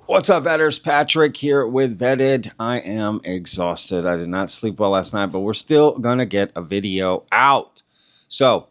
What's up, Vetters? Patrick here with Vetted. I am exhausted. I did not sleep well last night, but we're still going to get a video out. So,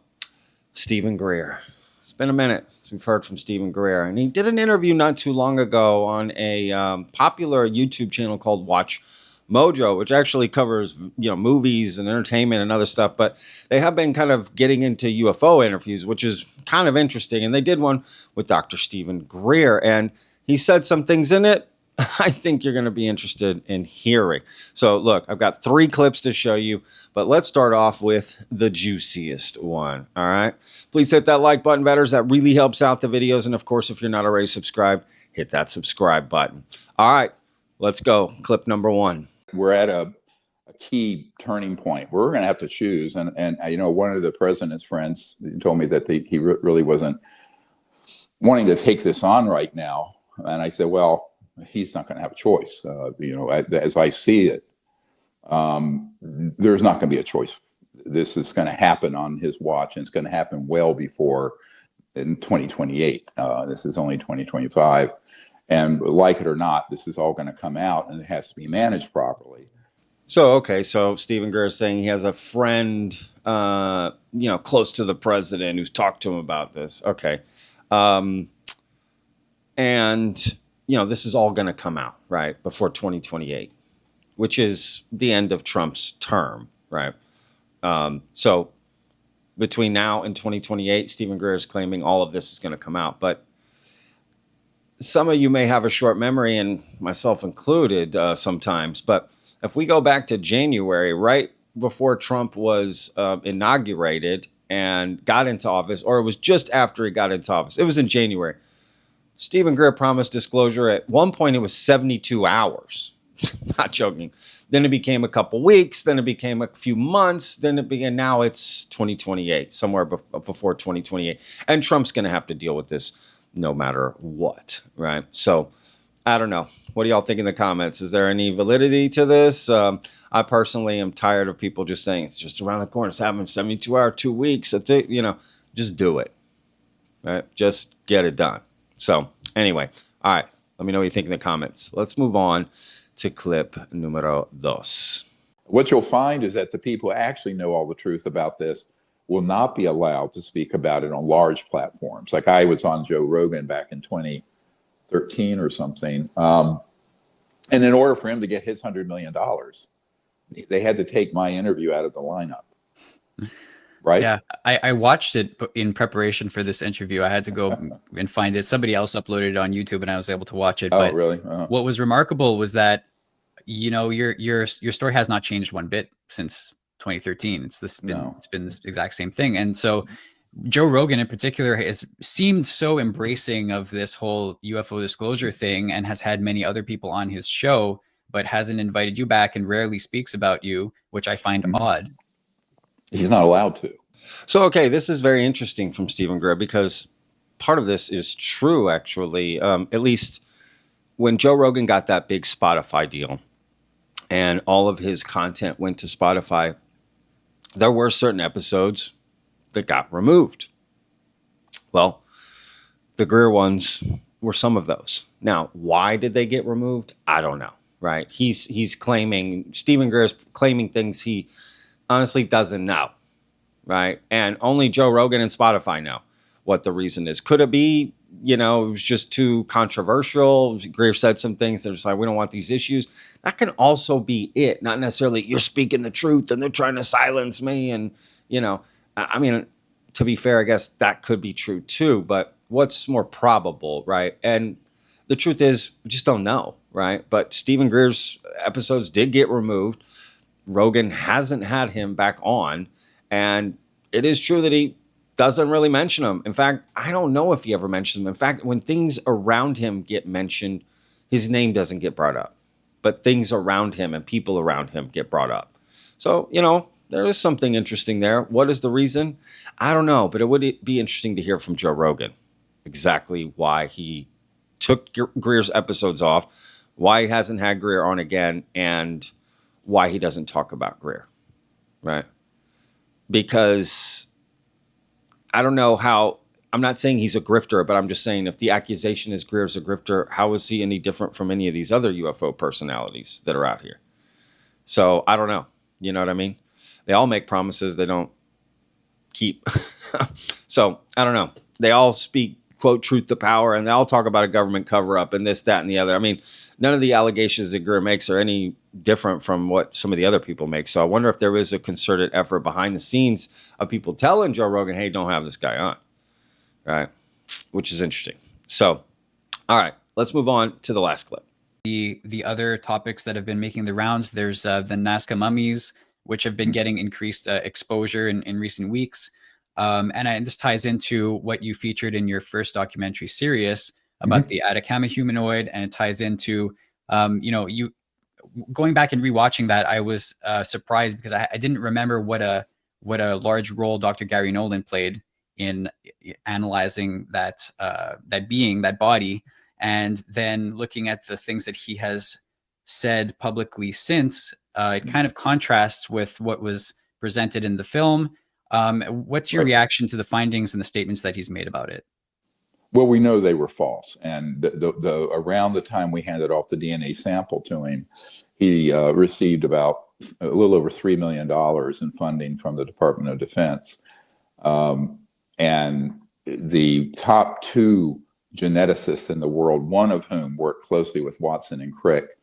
Stephen Greer. It's been a minute since we've heard from Stephen Greer, and he did an interview not too long ago on a popular YouTube channel called Watch Mojo, which actually covers, movies and entertainment and other stuff, but they have been kind of getting into UFO interviews, which is kind of interesting. And they did one with Dr. Stephen Greer, and he said some things in it I think you're going to be interested in hearing. So look, I've got 3 clips to show you, but let's start off with the juiciest one. All right. Please hit that like button, Vetters. That really helps out the videos. And of course, if you're not already subscribed, hit that subscribe button. All right, let's go. Clip number 1. We're at a key turning point. We're going to have to choose. And one of the president's friends told me that he really wasn't wanting to take this on right now. And I said, well, he's not going to have a choice. As I see it, there's not going to be a choice. This is going to happen on his watch, and it's going to happen well before in 2028. This is only 2025. And like it or not, this is all going to come out, and it has to be managed properly. So Stephen Greer is saying he has a friend, close to the president who's talked to him about this. Okay. This is all going to come out, right, before 2028, which is the end of Trump's term, right? So between now and 2028, Stephen Greer is claiming all of this is going to come out. But some of you may have a short memory, and myself included sometimes. But if we go back to January, right before Trump was inaugurated and got into office, or it was just after he got into office, it was in January. Stephen Greer promised disclosure. At one point, it was 72 hours. Not joking. Then it became a couple weeks. Then it became a few months. Then it began. Now it's 2028, somewhere before 2028. And Trump's going to have to deal with this no matter what, right? So I don't know. What do y'all think in the comments? Is there any validity to this? I personally am tired of people just saying it's just around the corner. It's happening 72 hours, 2 weeks. Just do it, right? Just get it done. So anyway, all right, let me know what you think in the comments. Let's move on to clip numero 2. What you'll find is that the people who actually know all the truth about this will not be allowed to speak about it on large platforms. Like I was on Joe Rogan back in 2013 or something. And in order for him to get his $100 million, they had to take my interview out of the lineup. Right? Yeah, I watched it in preparation for this interview. I had to go and find it. Somebody else uploaded it on YouTube, and I was able to watch it. Oh, really? Uh-huh. What was remarkable was that, your story has not changed one bit since 2013. It's been this exact same thing. And so Joe Rogan in particular has seemed so embracing of this whole UFO disclosure thing, and has had many other people on his show, but hasn't invited you back and rarely speaks about you, which I find odd. He's not allowed to. So, okay, this is very interesting from Stephen Greer, because part of this is true, actually. At least when Joe Rogan got that big Spotify deal and all of his content went to Spotify, there were certain episodes that got removed. Well, the Greer ones were some of those. Now, why did they get removed? I don't know, right? Stephen Greer is claiming things he honestly doesn't know, right? And only Joe Rogan and Spotify know what the reason is. Could it be, it was just too controversial? Greer said some things that are just like, we don't want these issues. That can also be it. Not necessarily you're speaking the truth and they're trying to silence me. And, to be fair, I guess that could be true too. But what's more probable, right? And the truth is, we just don't know, right? But Stephen Greer's episodes did get removed. Rogan hasn't had him back on, and it is true that he doesn't really mention him. In fact, I don't know if he ever mentions him. In fact, when things around him get mentioned, his name doesn't get brought up, but things around him and people around him get brought up. So, there is something interesting there. What is the reason? I don't know, but it would be interesting to hear from Joe Rogan exactly why he took Greer's episodes off, why he hasn't had Greer on again, and why he doesn't talk about Greer, right? Because I don't know how I'm not saying he's a grifter, but I'm just saying if the accusation is Greer's a grifter, how is he any different from any of these other UFO personalities that are out here? So I don't know. You know what I mean? They all make promises they don't keep. So I don't know. They all speak, quote, truth to power, and they all talk about a government cover up and this, that, and the other. I mean, none of the allegations that Greer makes are any different from what some of the other people make. So I wonder if there is a concerted effort behind the scenes of people telling Joe Rogan, hey, don't have this guy on. Right. Which is interesting. So, all right, let's move on to the last clip. The other topics that have been making the rounds, there's the Nazca mummies, which have been getting increased exposure in recent weeks. And this ties into what you featured in your first documentary, Sirius, about the Atacama humanoid, and it ties into, you going back and rewatching that. I was surprised because I didn't remember what a large role Dr. Garry Nolan played in analyzing that being, that body, and then looking at the things that he has said publicly since. It kind of contrasts with what was presented in the film. What's your reaction to the findings and the statements that he's made about it? Well, we know they were false, and around the time we handed off the DNA sample to him, he received about a little over $3 million in funding from the Department of Defense. And the top two geneticists in the world, one of whom worked closely with Watson and Crick,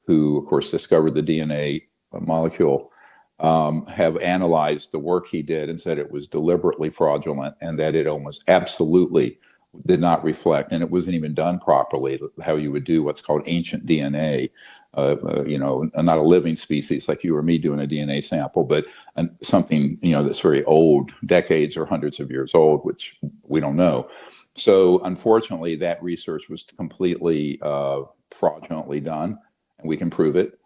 who, of course, discovered the DNA molecule, have analyzed the work he did and said it was deliberately fraudulent and that it almost absolutely did not reflect, and it wasn't even done properly, how you would do what's called ancient DNA, not a living species like you or me doing a DNA sample, but something, that's very old, decades or hundreds of years old, which we don't know. So unfortunately, that research was completely fraudulently done, and we can prove it.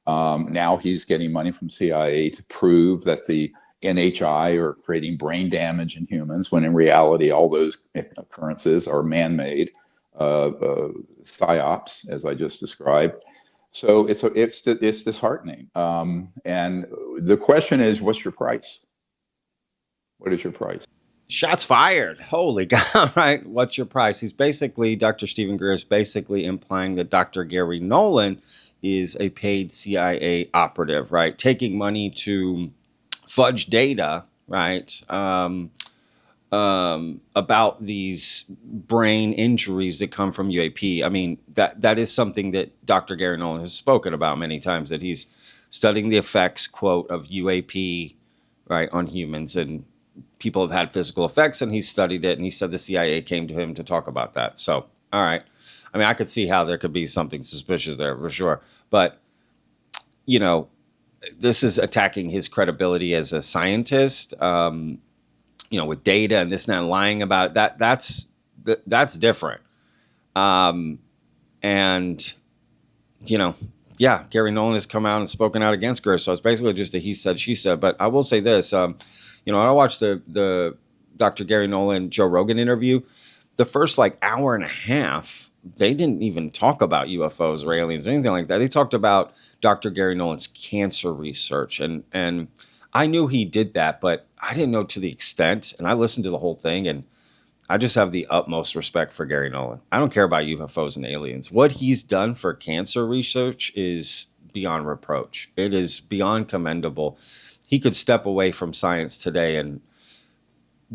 Now he's getting money from CIA to prove that the NHI are creating brain damage in humans, when in reality, all those occurrences are man-made psyops, as I just described. So it's disheartening. And the question is, what's your price? What is your price? Shots fired. Holy God, right? What's your price? Dr. Stephen Greer is basically implying that Dr. Garry Nolan is a paid CIA operative, right? Taking money to fudge data, right? About these brain injuries that come from UAP. I mean, that is something that Dr. Garry Nolan has spoken about many times, that he's studying the effects, quote, of UAP, right, on humans, and people have had physical effects, and he studied it, and he said the CIA came to him to talk about that. So, all right. I mean, I could see how there could be something suspicious there for sure. But, this is attacking his credibility as a scientist, with data and this and that, and lying about it. That's different. Garry Nolan has come out and spoken out against Greer. So it's basically just a he said, she said. But I will say this, I watched the Dr. Garry Nolan, Joe Rogan interview. The first hour and a half, they didn't even talk about UFOs or aliens, anything like that. They talked about Dr. Garry Nolan's cancer research. And I knew he did that, but I didn't know to the extent. And I listened to the whole thing, and I just have the utmost respect for Garry Nolan. I don't care about UFOs and aliens. What he's done for cancer research is beyond reproach. It is beyond commendable. He could step away from science today and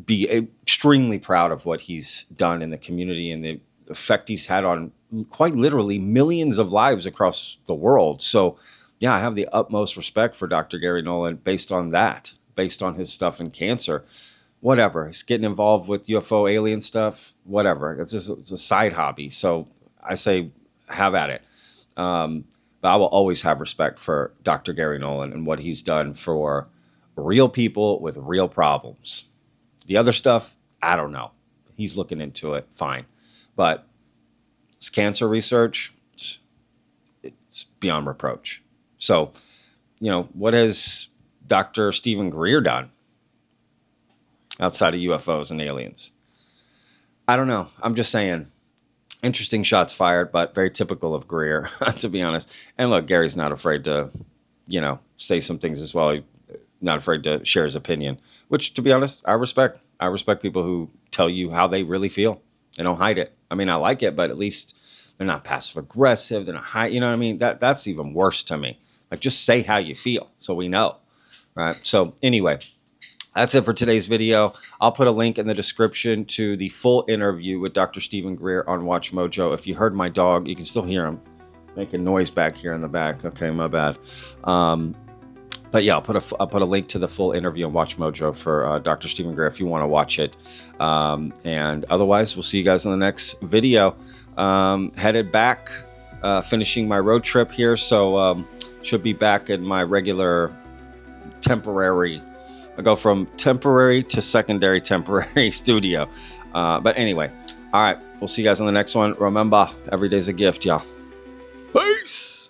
be extremely proud of what he's done in the community and the effect he's had on quite literally millions of lives across the world. So, yeah, I have the utmost respect for Dr. Garry Nolan based on that, based on his stuff in cancer. Whatever. He's getting involved with UFO alien stuff, whatever. It's a side hobby. So I say have at it. But I will always have respect for Dr. Garry Nolan and what he's done for real people with real problems. The other stuff, I don't know. He's looking into it. Fine. But it's cancer research. It's beyond reproach. So, what has Dr. Stephen Greer done outside of UFOs and aliens? I don't know. I'm just saying, interesting shots fired, but very typical of Greer, to be honest. And look, Gary's not afraid to, say some things as well. He's not afraid to share his opinion, which, to be honest, I respect. I respect people who tell you how they really feel. They don't hide it. I mean, I like it, but at least they're not passive aggressive. They're not high. You know what I mean? That's even worse to me. Like, just say how you feel so we know, right? So anyway, that's it for today's video. I'll put a link in the description to the full interview with Dr. Stephen Greer on Watch Mojo. If you heard my dog, you can still hear him making noise back here in the back. Okay, my bad. But yeah, I'll put a link to the full interview on Watch Mojo for Dr. Stephen Greer if you want to watch it. And otherwise, we'll see you guys in the next video. Headed back, finishing my road trip here. So should be back in my regular temporary. I go from temporary to secondary temporary studio. But anyway, all right. We'll see you guys on the next one. Remember, every day's a gift, y'all. Peace.